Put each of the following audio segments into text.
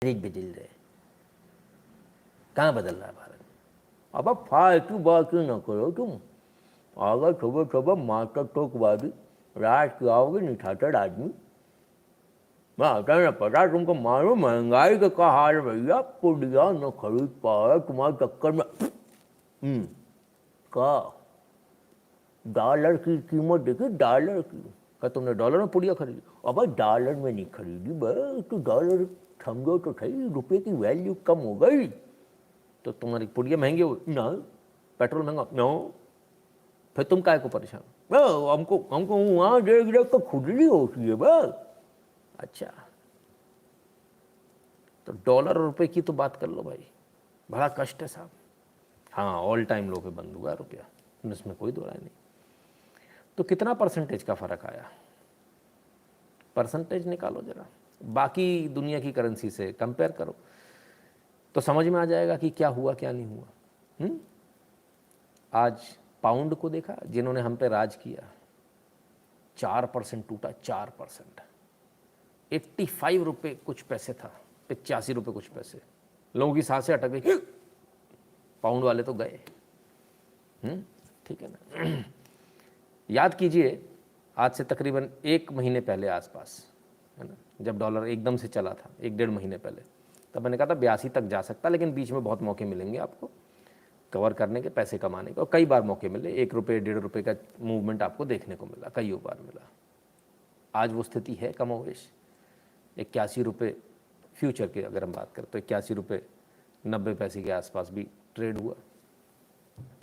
Rate बदल रहे, कहाँ बदल रहा है भारत? अब फालतू बातें न करो तुम। अगर सुबह सुबह मास्टर टोकबाजी राज की आओगे निठाकर आदमी, मैं आता ना पता तुमको, मारो महंगाई का क्या हाल है भैया, पुड़िया न खरीद पाए तुम्हारे चक्कर में। का डॉलर की कीमत देखी, डॉलर की। क्या तुमने डॉलर में पुड़िया खरीदी? अब डॉलर में नहीं खरीदी बस, तो डॉलर समझो तो सही, रुपये की वैल्यू कम हो गई तो तुम्हारी पुड़िया महंगी हो ना, पेट्रोल महंगा नो, फिर तुम काय को परेशान? हमको हमको वहां देख देख तो खुजली होती है बस। अच्छा, तो डॉलर और रुपये की तो बात कर लो भाई, बड़ा कष्ट है साहब। हाँ, ऑल टाइम लो पे बंद हुआ रुपया, इसमें कोई दो राय नहीं। तो कितना परसेंटेज का फ़र्क आया? परसेंटेज निकालो जरा, बाकी दुनिया की करेंसी से कंपेयर करो तो समझ में आ जाएगा कि क्या हुआ क्या नहीं हुआ। आज पाउंड को देखा, जिन्होंने हम पे राज किया, 4% टूटा, 4%। 85 रुपये कुछ पैसे था, 85 रुपये कुछ पैसे, लोगों की सांसें अटक गई, पाउंड वाले तो गए। ठीक है ना? याद कीजिए, आज से तकरीबन 1 महीने पहले आसपास, है ना, जब डॉलर एकदम से चला था, 1-1.5 महीने पहले, तब मैंने कहा था 82 तक जा सकता, लेकिन बीच में बहुत मौके मिलेंगे आपको कवर करने के, पैसे कमाने के, और कई बार मौके मिले, 1 रुपये 1.5 रुपये का मूवमेंट आपको देखने को मिला, कई बार मिला। आज वो स्थिति है कमोवेश, 81 रुपये फ्यूचर की अगर हम बात करें तो 81 रुपये 90 पैसे के आसपास भी ट्रेड हुआ,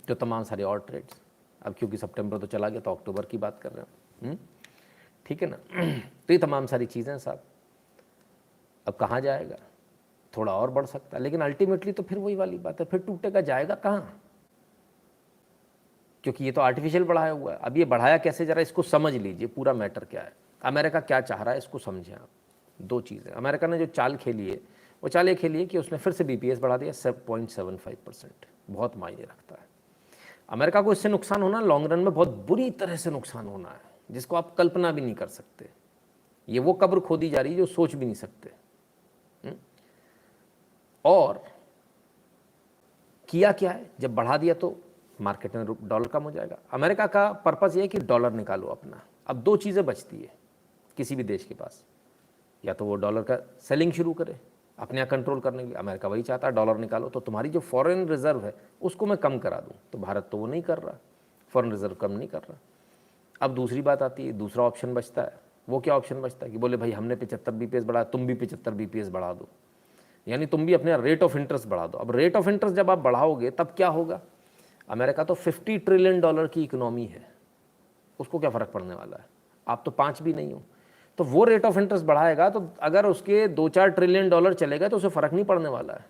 जो तमाम सारे और ट्रेड्स। अब क्योंकि सितंबर तो चला गया तो अक्टूबर की बात कर रहे हैं, ठीक है ना? तो ये तमाम सारी चीज़ें साहब, अब कहाँ जाएगा? थोड़ा और बढ़ सकता है, लेकिन अल्टीमेटली तो फिर वही वाली बात है, फिर टूटेगा, जाएगा कहाँ? क्योंकि ये तो आर्टिफिशियल बढ़ाया हुआ है। अब ये बढ़ाया कैसे, जरा इसको समझ लीजिए, पूरा मैटर क्या है, अमेरिका क्या चाह रहा है, इसको समझें आप। 2 चीज़ें, अमेरिका ने जो चाल खेली है, वो चाल ये खेली है कि उसने फिर से BPS बढ़ा दिया 0.75%, बहुत मायने रखता है। अमेरिका को इससे नुकसान होना, लॉन्ग रन में बहुत बुरी तरह से नुकसान होना है, जिसको आप कल्पना भी नहीं कर सकते। ये वो कब्र खोदी जा रही है जो सोच भी नहीं सकते। और किया क्या है, जब बढ़ा दिया तो मार्केट में डॉलर कम हो जाएगा। अमेरिका का पर्पज़ ये है कि डॉलर निकालो अपना। अब 2 चीज़ें बचती है किसी भी देश के पास, या तो वो डॉलर का सेलिंग शुरू करे अपने यहाँ कंट्रोल करने के लिए, अमेरिका वही चाहता है डॉलर निकालो तो तुम्हारी जो फॉरेन रिजर्व है उसको मैं कम करा दूँ, तो भारत तो वो नहीं कर रहा, फॉरेन रिजर्व कम नहीं कर रहा। अब दूसरी बात आती है, दूसरा ऑप्शन बचता है, वो क्या ऑप्शन बचता है कि बोले भाई हमने 75 BPS बढ़ाया, तुम भी 75 BPS बढ़ा दो, यानी तुम भी अपने रेट ऑफ इंटरेस्ट बढ़ा दो। अब रेट ऑफ इंटरेस्ट जब आप बढ़ाओगे तब क्या होगा? अमेरिका तो $50 ट्रिलियन की इकोनॉमी है, उसको क्या फ़र्क पड़ने वाला है? आप तो 5 भी नहीं हो, तो वो रेट ऑफ इंटरेस्ट बढ़ाएगा तो अगर उसके 2-4 ट्रिलियन डॉलर चलेगा तो उसे फ़र्क नहीं पड़ने वाला है।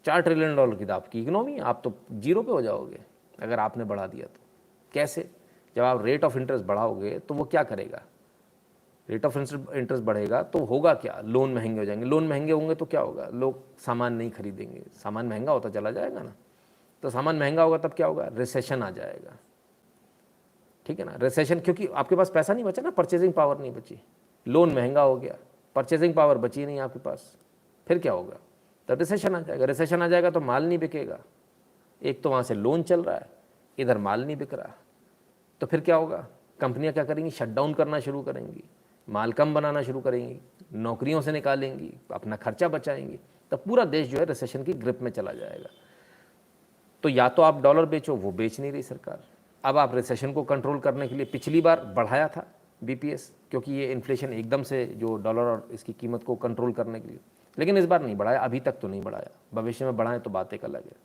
$4 ट्रिलियन की तो आपकी इकोनॉमी है, आप तो जीरो पे हो जाओगे अगर आपने बढ़ा दिया तो। कैसे? जब आप रेट ऑफ इंटरेस्ट बढ़ाओगे तो वो क्या करेगा? रेट ऑफ इंटरेस्ट बढ़ेगा तो होगा क्या? लोन महंगे हो जाएंगे, लोन महंगे होंगे तो क्या होगा? लोग सामान नहीं खरीदेंगे, सामान महंगा होता चला जाएगा ना, तो सामान महंगा होगा तब क्या होगा? रिसेशन आ जाएगा, ठीक है ना? रिसेशन, क्योंकि आपके पास पैसा नहीं बचा ना, परचेजिंग पावर नहीं बची, लोन महंगा हो गया, परचेजिंग पावर बची नहीं आपके पास, फिर क्या होगा? तो रिसेशन आ जाएगा। रिसेशन आ जाएगा तो माल नहीं बिकेगा, एक तो वहाँ से लोन चल रहा है, इधर माल नहीं बिक रहा, तो फिर क्या होगा? कंपनियां क्या करेंगी? शटडाउन करना शुरू करेंगी, माल कम बनाना शुरू करेंगी, नौकरियों से निकालेंगी, अपना खर्चा बचाएंगी, तब पूरा देश जो है रिसेशन की ग्रिप में चला जाएगा। तो या तो आप डॉलर बेचो, वो बेच नहीं रही सरकार। अब आप रिसेशन को कंट्रोल करने के लिए पिछली बार बढ़ाया था BPS, क्योंकि ये इन्फ्लेशन एकदम से जो डॉलर और इसकी कीमत को कंट्रोल करने के लिए, लेकिन इस बार नहीं बढ़ाया, अभी तक तो नहीं बढ़ाया, भविष्य में बढ़ाएं तो बात एक अलग है।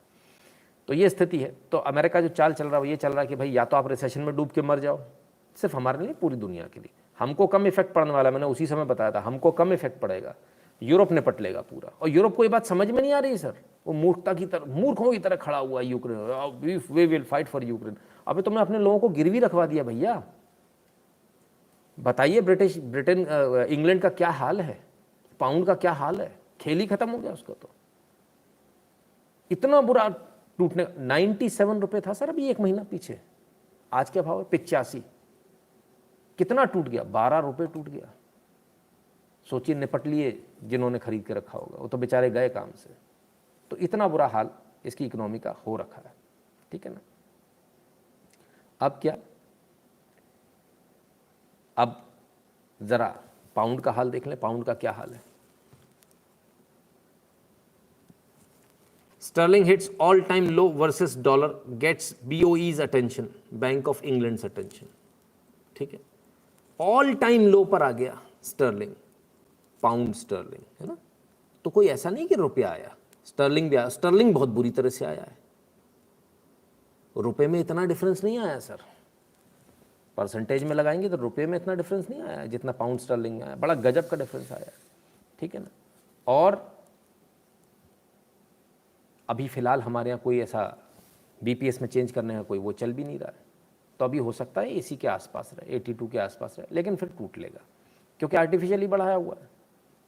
तो ये स्थिति है। तो अमेरिका जो चाल चल रहा है वो ये चल रहा है कि भाई या तो आप रिसेशन में डूब के मर जाओ, सिर्फ हमारे लिए, पूरी दुनिया के लिए। हमको कम इफेक्ट पड़ने वाला है, मैंने उसी समय बताया था, हमको कम इफेक्ट पड़ेगा, यूरोप निपट लेगा पूरा। और यूरोप को ये बात समझ में नहीं आ रही सर, वो मूर्खता की तरह, मूर्खों की तरह खड़ा हुआ है Ukraine, we will fight for Ukraine. अबे तुमने अपने लोगों को गिरवी रखवा दिया भैया। बताइए ब्रिटेन इंग्लैंड का क्या हाल है, पाउंड का क्या हाल है, खेल ही खत्म हो गया उसका। तो इतना बुरा टूटने, 97 रुपये था सर अभी 1 महीना पीछे, आज क्या भाव है? 85। कितना टूट गया? 12 रुपये टूट गया। सोचिए निपट लिए जिन्होंने खरीद के रखा होगा, वो तो बेचारे गए काम से। तो इतना बुरा हाल इसकी इकोनॉमी का हो रखा है, ठीक है ना। अब क्या, अब ज़रा पाउंड का हाल देख लें, पाउंड का क्या हाल है। Sterling hits all time low versus dollar, gets BOE's attention, bank of England attention, ठीक है। ऑल टाइम लो पर आ गया स्टर्लिंग, पाउंड स्टर्लिंग, है ना। तो कोई ऐसा नहीं कि रुपया आया, स्टर्लिंग भी आया, स्टर्लिंग बहुत बुरी तरह से आया है। रुपए में इतना डिफरेंस नहीं आया सर, परसेंटेज में लगाएंगे तो रुपये में इतना डिफरेंस नहीं आया जितना पाउंड स्टर्लिंग में आया, बड़ा गजब का डिफरेंस आया, ठीक है ना। और अभी फ़िलहाल हमारे यहाँ कोई ऐसा बीपीएस में चेंज करने का कोई वो चल भी नहीं रहा है, तो अभी हो सकता है इसी के आसपास रहे, 82 के आसपास रहे, लेकिन फिर टूट लेगा क्योंकि आर्टिफिशियली बढ़ाया हुआ है,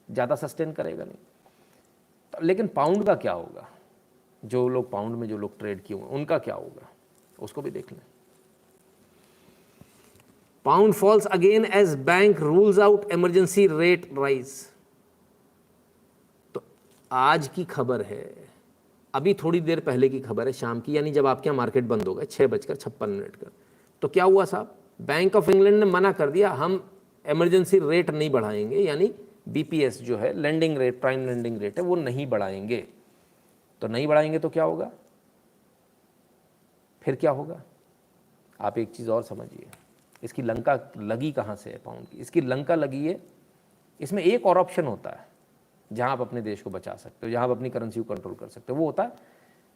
ज़्यादा सस्टेन करेगा नहीं। तो लेकिन पाउंड का क्या होगा, जो लोग पाउंड में जो लोग ट्रेड किए हुए उनका क्या होगा, उसको भी देख लें। Pound falls again as bank rules out emergency rate rise. तो आज की खबर है, अभी थोड़ी देर पहले की खबर है, शाम की, यानी जब आपके यहाँ मार्केट बंद हो गए 6:56 का। तो क्या हुआ साहब, बैंक ऑफ इंग्लैंड ने मना कर दिया, हम इमरजेंसी रेट नहीं बढ़ाएंगे, यानी बीपीएस जो है lending rate, prime lending rate है, वो नहीं बढ़ाएंगे। तो नहीं बढ़ाएंगे तो क्या होगा, फिर क्या होगा। आप एक चीज़ और समझिए, इसकी लंका लगी कहाँ से है पाउंड की, इसकी लंका लगी है, इसमें एक और ऑप्शन होता है जहाँ आप अपने देश को बचा सकते हो, जहाँ आप अपनी करेंसी को कंट्रोल कर सकते हो। वो होता है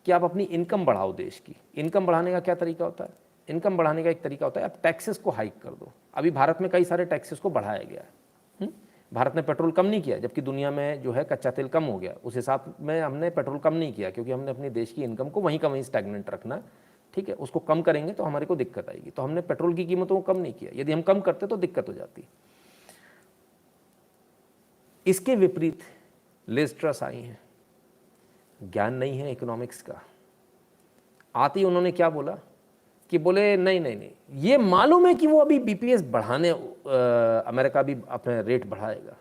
कि आप अपनी इनकम बढ़ाओ देश की। इनकम बढ़ाने का क्या तरीका होता है, इनकम बढ़ाने का एक तरीका होता है आप टैक्सेस को हाइक कर दो। अभी भारत में कई सारे टैक्सेस को बढ़ाया गया है। भारत ने पेट्रोल कम नहीं किया, जबकि दुनिया में जो है कच्चा तेल कम हो गया, उस हिसाब में हमने पेट्रोल कम नहीं किया, क्योंकि हमने अपने देश की इनकम को वहीं का वहीं स्टैग्नेंट रखना, ठीक है। उसको कम करेंगे तो हमारे को दिक्कत आएगी, तो हमने पेट्रोल की कीमतों को कम नहीं किया। यदि हम कम करते तो दिक्कत हो जाती। इसके विपरीत लिज ट्रस आई हैं, ज्ञान नहीं है इकोनॉमिक्स का। आती उन्होंने क्या बोला कि बोले नहीं नहीं नहीं, ये मालूम है कि वो अभी बीपीएस बढ़ाने, अमेरिका भी अपने रेट बढ़ाएगा।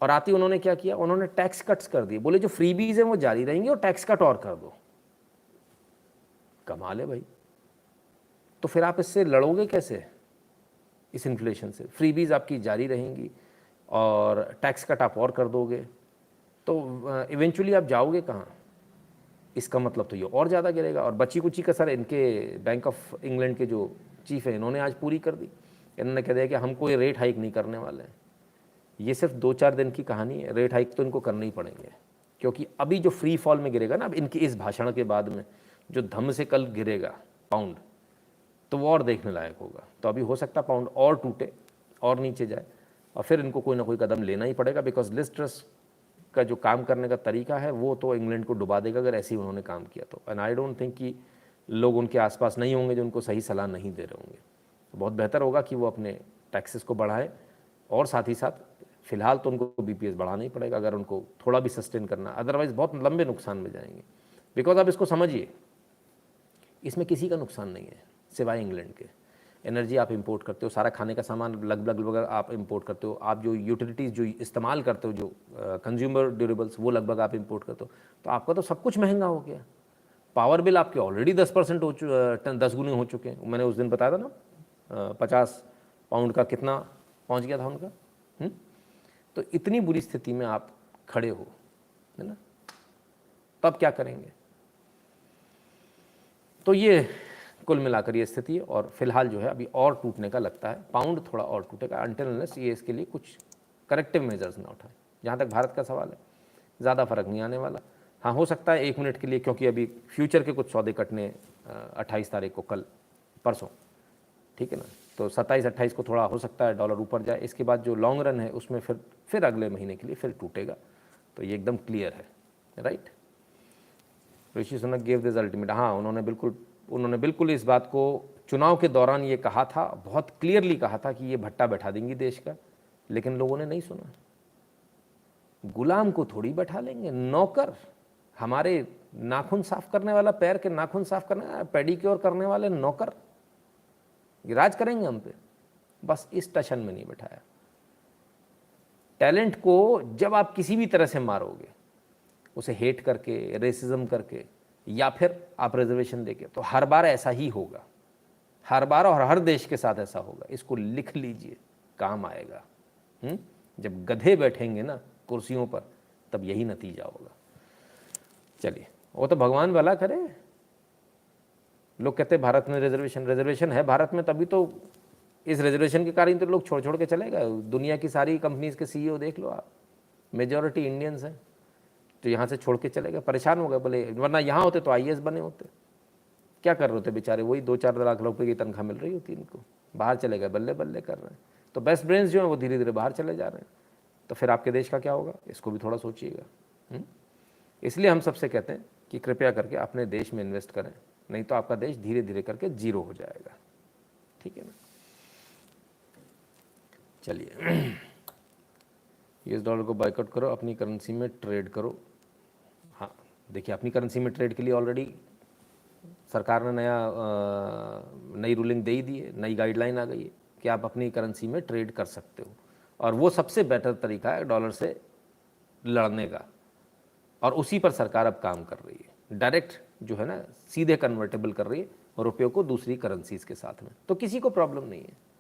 और आती उन्होंने क्या किया, उन्होंने टैक्स कट्स कर दिए, बोले जो फ्रीबीज हैं वो जारी रहेंगे और टैक्स कट और कर दो। कमाल है भाई। तो फिर आप इससे लड़ोगे कैसे, इस इन्फ्लेशन से। फ्रीबीज आपकी जारी रहेंगी और टैक्स कट आप और कर दोगे, तो इवेंचुअली आप जाओगे कहाँ। इसका मतलब तो ये और ज़्यादा गिरेगा। और बची कुची कसर इनके बैंक ऑफ इंग्लैंड के जो चीफ है, इन्होंने आज पूरी कर दी। इन्होंने कह दिया कि हम कोई रेट हाइक नहीं करने वाले हैं। ये सिर्फ 2-4 दिन की कहानी है, रेट हाइक तो इनको करने ही पड़ेंगे, क्योंकि अभी जो फ्री फॉल में गिरेगा ना, अब इनके इस भाषण के बाद में जो धम से कल गिरेगा पाउंड, तो वो और देखने लायक होगा। तो अभी हो सकता है पाउंड और टूटे और नीचे जाए, और फिर इनको कोई ना कोई कदम लेना ही पड़ेगा, बिकॉज लिज ट्रस का जो काम करने का तरीका है वो तो इंग्लैंड को डुबा देगा अगर ऐसे ही उन्होंने काम किया तो। एंड आई डोंट थिंक कि लोग उनके आसपास नहीं होंगे जो उनको सही सलाह नहीं दे रहे होंगे। तो बहुत बेहतर होगा कि वो अपने टैक्सेस को बढ़ाएं, और साथ ही साथ फिलहाल तो उनको बीपीएस बढ़ाना ही पड़ेगा अगर उनको थोड़ा भी सस्टेन करना, अदरवाइज बहुत लंबे नुकसान में जाएंगे। बिकॉज आप इसको समझिए, इसमें किसी का नुकसान नहीं है सिवाय इंग्लैंड के। एनर्जी आप इंपोर्ट करते हो, सारा खाने का सामान लगभग आप इंपोर्ट करते हो, आप जो यूटिलिटीज़ जो इस्तेमाल करते हो, जो कंज्यूमर ड्यूरेबल्स, वो लगभग आप इंपोर्ट करते हो। तो आपका तो सब कुछ महंगा हो गया। पावर बिल आपके ऑलरेडी 10% 10 गुने हो चुके हैं। मैंने उस दिन बताया था ना, 50 पाउंड का कितना पहुंच गया था उनका। तो इतनी बुरी स्थिति में आप खड़े हो, है ना, तब क्या करेंगे। तो ये कुल मिलाकर ये स्थिति है, और फिलहाल जो है अभी और टूटने का लगता है, पाउंड थोड़ा और टूटेगा अनटिल अनलेस ये इसके लिए कुछ करेक्टिव मेजर्स ना उठाए। जहाँ तक भारत का सवाल है, ज़्यादा फर्क नहीं आने वाला। हाँ, हो सकता है 1 मिनट के लिए, क्योंकि अभी फ्यूचर के कुछ सौदे कटने 28 तारीख को, कल परसों, ठीक है ना, तो 27-28 को थोड़ा हो सकता है डॉलर ऊपर जाए। इसके बाद जो लॉन्ग रन है उसमें फिर अगले महीने के लिए फिर टूटेगा। तो ये एकदम क्लियर है, right. Rishi Sunak gave this ultimate. हाँ, उन्होंने बिल्कुल इस बात को चुनाव के दौरान ये कहा था, बहुत क्लियरली कहा था कि ये भट्टा बैठा देंगी देश का, लेकिन लोगों ने नहीं सुना। गुलाम को थोड़ी बैठा लेंगे, नौकर, हमारे नाखून साफ करने वाला, पैर के नाखून साफ करने, पेडिक्योर करने वाले नौकर राज करेंगे हम पे। बस इस टशन में नहीं बैठाया। टैलेंट को जब आप किसी भी तरह से मारोगे, उसे हेट करके, रेसिज्म करके, या फिर आप रिजर्वेशन देके, तो हर बार ऐसा ही होगा, हर बार और हर देश के साथ ऐसा होगा। इसको लिख लीजिए, काम आएगा। जब गधे बैठेंगे ना कुर्सियों पर, तब यही नतीजा होगा। चलिए, वो तो भगवान भला करे। लोग कहते हैं भारत में रिजर्वेशन है भारत में, तभी तो इस रिजर्वेशन के कारण तो लोग छोड़ छोड़ के चले गए। दुनिया की सारी कंपनीज के सीईओ देख लो आप, मेजॉरिटी इंडियंस हैं, तो यहाँ से छोड़ के चले गए, परेशान हो गए, बोले वरना यहाँ होते तो आईएएस बने होते। क्या कर रहे होते बेचारे, वही 2-4 लाख रुपए की तनख्वाह मिल रही होती इनको, बाहर चले गए, बल्ले बल्ले कर रहे हैं। तो बेस्ट ब्रेन्स जो हैं वो धीरे धीरे बाहर चले जा रहे हैं, तो फिर आपके देश का क्या होगा, इसको भी थोड़ा सोचिएगा। इसलिए हम सबसे कहते हैं कि कृपया करके अपने देश में इन्वेस्ट करें, नहीं तो आपका देश धीरे धीरे करके जीरो हो जाएगा। ठीक है ना। चलिए, यूएस डॉलर को बायकॉट करो, अपनी करेंसी में ट्रेड करो। हाँ देखिए, अपनी करेंसी में ट्रेड के लिए ऑलरेडी सरकार ने नई रूलिंग दे ही दी है, नई गाइडलाइन आ गई है कि आप अपनी करेंसी में ट्रेड कर सकते हो, और वो सबसे बेटर तरीका है डॉलर से लड़ने का, और उसी पर सरकार अब काम कर रही है। डायरेक्ट जो है ना, सीधे कन्वर्टेबल कर रही है रुपये को दूसरी करेंसीज के साथ में, तो किसी को प्रॉब्लम नहीं है।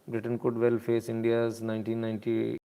Britain could well face India's 1990